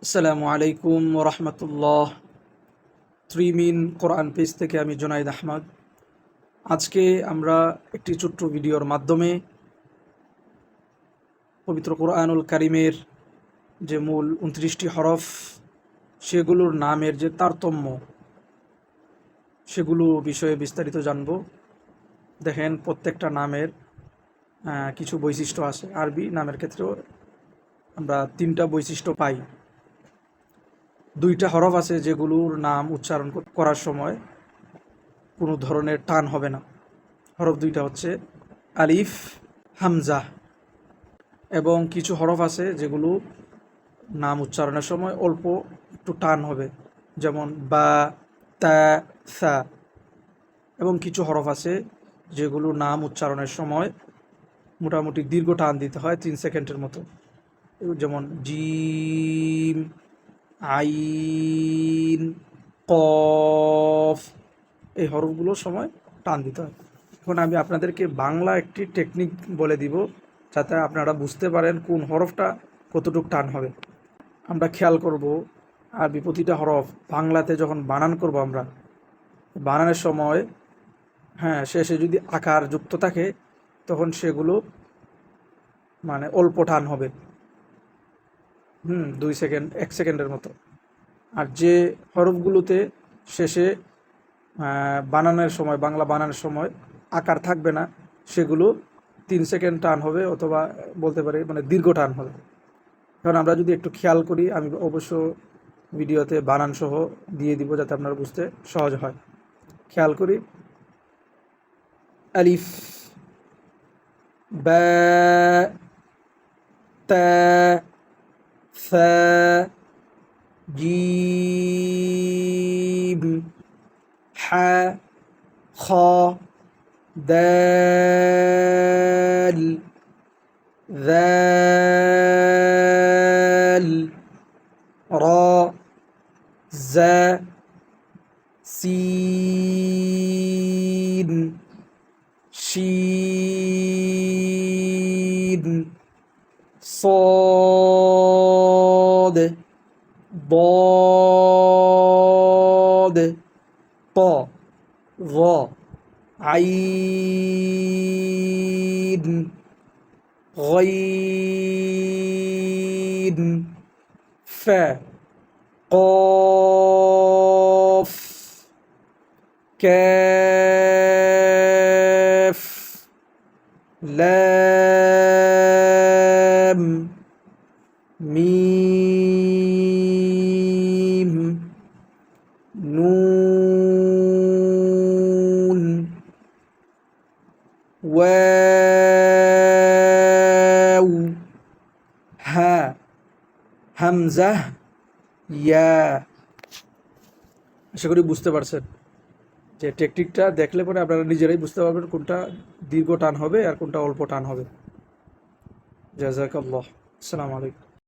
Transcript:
আসসালামু আলাইকুম ওরহমতুল্লাহ। ত্রিমিন কোরআন পেজ থেকে আমি জুনাইদ আহমদ। আজকে আমরা একটি ছোট্ট ভিডিওর মাধ্যমে পবিত্র কোরআনুল কারিমের যে মূল ২৯টি হরফ, সেগুলোর নামের যে তারতম্য, সেগুলো বিষয়ে বিস্তারিত জানব। দেখেন, প্রত্যেকটা নামের কিছু বৈশিষ্ট্য আছে। আরবি নামের ক্ষেত্রেও আমরা ৩টা বৈশিষ্ট্য পাই। ২টা হরফ আছে যেগুলোর নাম উচ্চারণ করার সময় কোনো ধরনের টান হবে না। হরফ ২টা হচ্ছে আলিফ, হামজা। এবং কিছু হরফ আছে যেগুলো নাম উচ্চারণের সময় অল্প একটু টান হবে, যেমন বা, তা, সা। এবং কিছু হরফ আছে যেগুলো নাম উচ্চারণের সময় মোটামুটি দীর্ঘ টান দিতে হয় ৩ সেকেন্ডের মতো, যেমন জিম, আইন, কফ। এই হরফগুলোর সময় টান দিতে হয়। এখন আমি আপনাদেরকে বাংলা একটি টেকনিক বলে দিব, যাতে আপনারা বুঝতে পারেন কোন হরফটা কতটুকু টান হবে। আমরা খেয়াল করব আরবি প্রতিটা হরফ বাংলাতে যখন বানান করব, আমরা বানানের সময় শেষে যদি আকার যুক্ত থাকে, তখন সেগুলো মানে অল্প টান হবে, ২ সেকেন্ড ১ সেকেন্ডের মতো। আর যে হরফগুলোতে শেষে বানানোর সময়, বাংলা বানানোর সময় আকার থাকবে না, সেগুলো ৩ সেকেন্ড টান হবে, অথবা বলতে পারি মানে দীর্ঘ টান হবে। কারণ আমরা যদি একটু খেয়াল করি, আমি অবশ্য ভিডিওতে বানান সহ দিয়ে দিব যাতে আপনারা বুঝতে সহজ হয়। খেয়াল করি, আলিফ, বা, তা, সা, জিম, হা, খ, দাল, ذال، را، زا، سين، شين، صاد، ضاد، طا، ظا، عين، غين، فا، قاف، كاف، لام، ميم، نون، ওয়াও, হা, হামজা, ইয়া। আশা করি বুঝতে পারছেন যে টেকনিকটা দেখলে পরে আপনারা নিজেরাই বুঝতে পারবেন কোনটা দীর্ঘ টান হবে আর কোনটা অল্প টান হবে। জাযাকাল্লাহ। আসসালামু আলাইকুম।